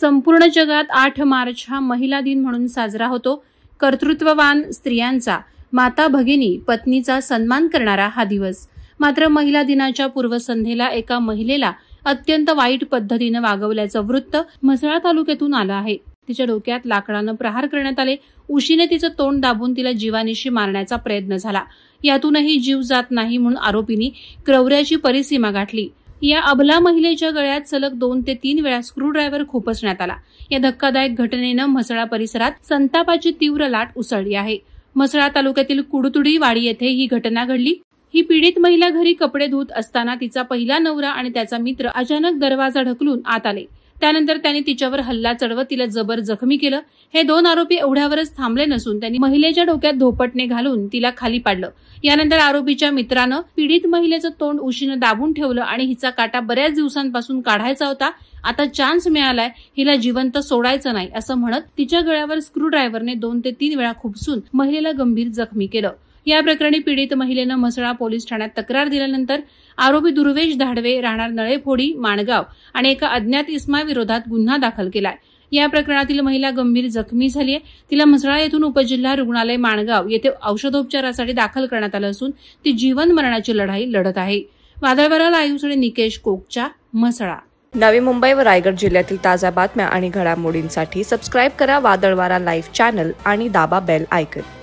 संपूर्ण जगात 8 मार्च हा महिला दिन म्हणून साजरा होतो। कर्तृत्ववान स्त्रियांचा, माता भगिनी, पत्नीचा सन्मान करणारा हा दिवस। मात्र महिला दिनाच्या पूर्वसंध्येला एका महिलेला अत्यंत वाईट पद्धतीने वागवल्याचं वृत्त म्हसळा तालुक्यातून आलं आहे। तिच्या डोक्यात लाकडानं प्रहार करण्यात आले। उशीने तिचं तोंड दाबून तिला जीवानिशी मारण्याचा प्रयत्न झाला। यातूनही जीव जात नाही म्हणून आरोपींनी क्रौर्याची परिसीमा गाठली। या अबला महिलेच्या गळ्यात सलग 2 ते 3 वेळा स्क्रूड्रायव्हर खुपसण्यात आला। या धक्कादायक घटनेनं म्हसळा परिसरात संतापाची तीव्र लाट उसळली आहे। म्हसळा तालुक्यातील कुडतुडी वाडी येथे ही घटना घडली। ही पीडित महिला घरी कपडे धुत असताना तिचा पहिला नवरा आणि त्याचा मित्र अचानक दरवाजा ढकलून आत आले। त्यानंतर त्यांनी तिच्यावर हल्ला चढवत तिला जबर जखमी केलं। हे 2 आरोपी एवढ्यावरच थांबले नसून त्यांनी महिलेच्या डोक्यात धोपटणे घालून तिला खाली पाडलं। यानंतर आरोपीच्या मित्रानं पीडित महिलेचं तोंड उशीनं दाबून ठेवलं आणि हिचा काटा बऱ्याच दिवसांपासून काढायचा होता। आता चान्स मिळालाय, हिला जिवंत सोडायचं नाही असं म्हणत तिच्या गळ्यावर स्क्रूड्रायव्हरने 2 ते 3 वेळा खुपसून महिलेला गंभीर जखमी केलं। या प्रकरणी पीडित महिलेनं म्हसळा पोलीस ठाण्यात तक्रार दिल्यानंतर आरोपी दुर्वेश धाडवे, राहणार नळेफोडी, माणगाव आणि एका अज्ञात इसमाविरोधात गुन्हा दाखल केलाय। या प्रकरणातील महिला गंभीर जखमी झाली आहे। तिला म्हसळा येथून उपजिल्हा रुग्णालय माणगाव येथे औषधोपचारासाठी दाखल करण्यात आलं असून ती जीवन मरणाची लढाई लढत आहे। वादळवारा लाईव्हसाठी निकेश कोकच्या, म्हसळा। नवी मुंबई व रायगड जिल्ह्यातील ताज्या बातम्या आणि घडामोडींसाठी सबस्क्राईब करा वादळवारा लाईव्ह चॅनल आणि दाबा बेल आयकॉन।